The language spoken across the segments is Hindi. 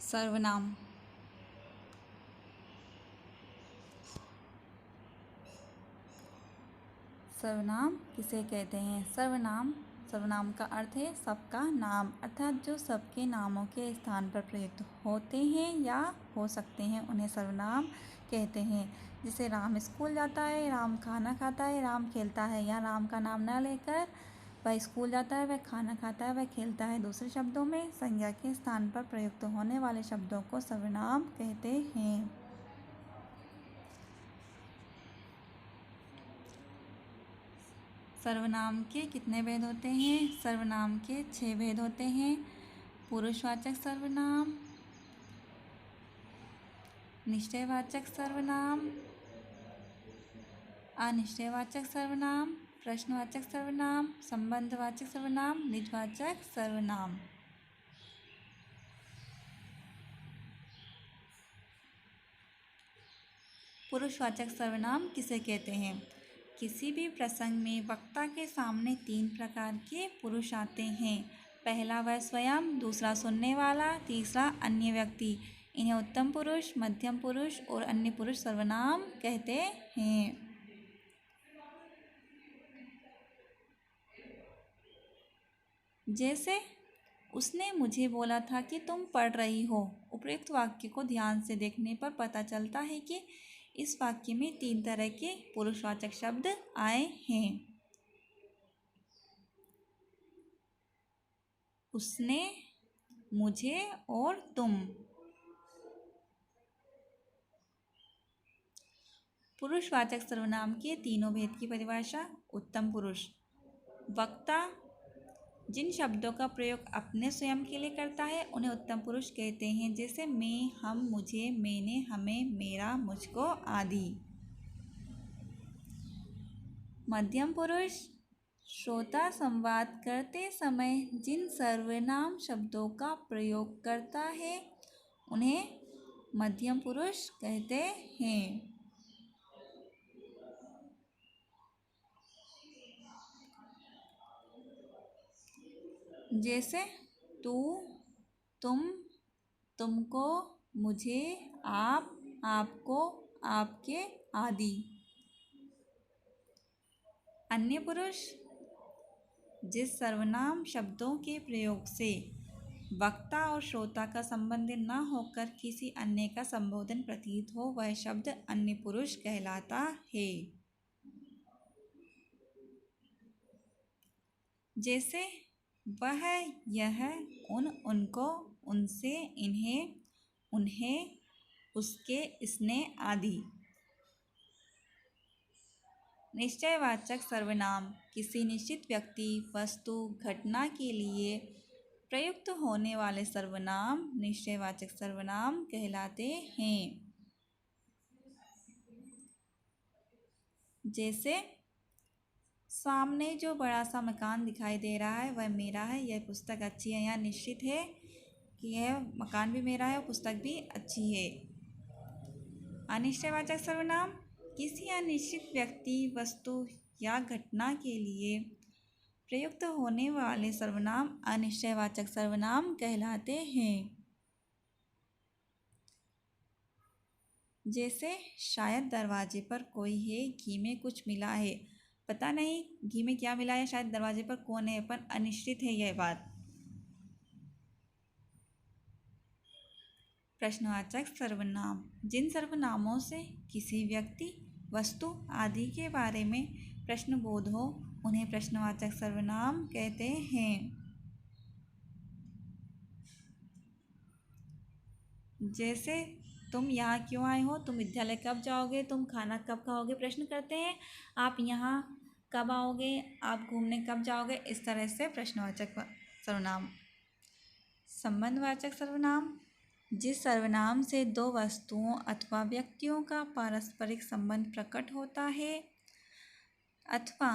सर्वनाम। सर्वनाम किसे कहते हैं? सर्वनाम का अर्थ है सबका नाम, अर्थात जो सबके नामों के स्थान पर प्रयुक्त होते हैं या हो सकते हैं उन्हें सर्वनाम कहते हैं। जैसे राम स्कूल जाता है, राम खाना खाता है, राम खेलता है। या राम का नाम न लेकर वह स्कूल जाता है, वह खाना खाता है, वह खेलता है। दूसरे शब्दों में संज्ञा के स्थान पर प्रयुक्त होने वाले शब्दों को सर्वनाम कहते हैं। सर्वनाम के कितने भेद होते हैं? सर्वनाम के 6 भेद होते हैं। पुरुषवाचक सर्वनाम, निश्चयवाचक सर्वनाम, अनिश्चयवाचक सर्वनाम, प्रश्नवाचक सर्वनाम, संबंधवाचक सर्वनाम, निजवाचक सर्वनाम। पुरुषवाचक सर्वनाम किसे कहते हैं? किसी भी प्रसंग में वक्ता के सामने 3 प्रकार के पुरुष आते हैं। पहला वह स्वयं, दूसरा सुनने वाला, तीसरा अन्य व्यक्ति। इन्हें उत्तम पुरुष, मध्यम पुरुष और अन्य पुरुष सर्वनाम कहते हैं। जैसे उसने मुझे बोला था कि तुम पढ़ रही हो। उपयुक्त वाक्य को ध्यान से देखने पर पता चलता है कि इस वाक्य में 3 तरह के पुरुषवाचक शब्द आए हैं। उसने, मुझे और तुम। पुरुषवाचक सर्वनाम के तीनों भेद की परिभाषा। उत्तम पुरुष, वक्ता जिन शब्दों का प्रयोग अपने स्वयं के लिए करता है उन्हें उत्तम पुरुष कहते हैं। जैसे मैं, हम, मुझे, मैंने, हमें, मेरा, मुझको आदि। मध्यम पुरुष, श्रोता संवाद करते समय जिन सर्वनाम शब्दों का प्रयोग करता है उन्हें मध्यम पुरुष कहते हैं। जैसे तू, तुम, तुमको, मुझे, आप, आपको, आपके आदि। अन्य पुरुष, जिस सर्वनाम शब्दों के प्रयोग से वक्ता और श्रोता का संबंध न होकर किसी अन्य का संबोधन प्रतीत हो वह शब्द अन्य पुरुष कहलाता है। जैसे वह, यह, उन, उनको, उनसे, इन्हें, उन्हें, उसके, इसने आदि। निश्चयवाचक सर्वनाम किसी निश्चित व्यक्ति, वस्तु, घटना के लिए प्रयुक्त होने वाले सर्वनाम निश्चयवाचक सर्वनाम कहलाते हैं। जैसे सामने जो बड़ा सा मकान दिखाई दे रहा है वह मेरा है। यह पुस्तक अच्छी है। यह निश्चित है कि यह मकान भी मेरा है और पुस्तक भी अच्छी है। अनिश्चयवाचक सर्वनाम किसी अनिश्चित व्यक्ति, वस्तु या घटना के लिए प्रयुक्त होने वाले सर्वनाम अनिश्चयवाचक सर्वनाम कहलाते हैं। जैसे शायद दरवाजे पर कोई है, घी में कुछ मिला है। पता नहीं घी में क्या मिला है, शायद दरवाजे पर कौन है, पर अनिश्चित है यह बात। प्रश्नवाचक सर्वनाम जिन सर्वनामों से किसी व्यक्ति, वस्तु आदि के बारे में प्रश्न बोध हो उन्हें प्रश्नवाचक सर्वनाम कहते हैं। जैसे तुम यहाँ क्यों आए हो, तुम विद्यालय कब जाओगे, तुम खाना कब खाओगे। प्रश्न करते हैं आप यहाँ कब आओगे, आप घूमने कब जाओगे। इस तरह से प्रश्नवाचक सर्वनाम। संबंधवाचक सर्वनाम जिस सर्वनाम से दो वस्तुओं अथवा व्यक्तियों का पारस्परिक संबंध प्रकट होता है अथवा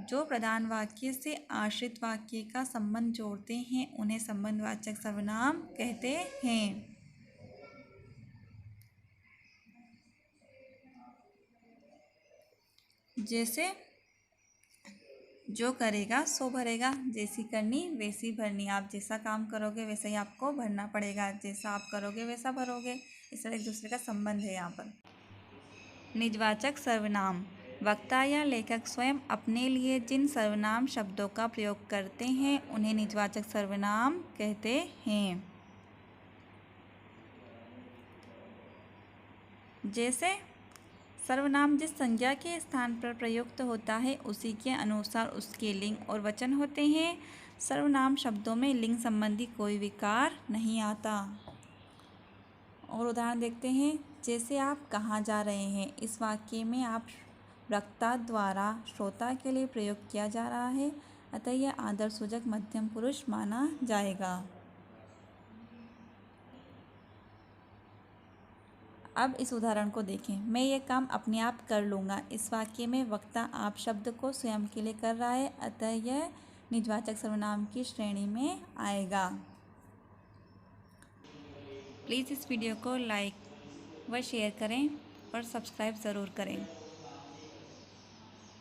जो प्रधान वाक्य से आश्रित वाक्य का संबंध जोड़ते हैं उन्हें संबंधवाचक सर्वनाम कहते हैं। जैसे जो करेगा सो भरेगा, जैसी करनी वैसी भरनी। आप जैसा काम करोगे वैसा ही आपको भरना पड़ेगा, जैसा आप करोगे वैसा भरोगे। इस तरह एक दूसरे का संबंध है यहाँ पर। निजवाचक सर्वनाम। वक्ता या लेखक स्वयं अपने लिए जिन सर्वनाम शब्दों का प्रयोग करते हैं उन्हें निजवाचक सर्वनाम कहते हैं। जैसे सर्वनाम जिस संज्ञा के स्थान पर प्रयुक्त होता है उसी के अनुसार उसके लिंग और वचन होते हैं। सर्वनाम शब्दों में लिंग संबंधी कोई विकार नहीं आता। और उदाहरण देखते हैं। जैसे आप कहाँ जा रहे हैं, इस वाक्य में आप वक्ता द्वारा श्रोता के लिए प्रयोग किया जा रहा है, अतः यह आदरसूचक मध्यम पुरुष माना जाएगा। अब इस उदाहरण को देखें। मैं ये काम अपने आप कर लूँगा। इस वाक्य में वक्ता आप शब्द को स्वयं के लिए कर रहा है, अतः यह निजवाचक सर्वनाम की श्रेणी में आएगा। प्लीज़ इस वीडियो को लाइक व शेयर करें और सब्सक्राइब ज़रूर करें।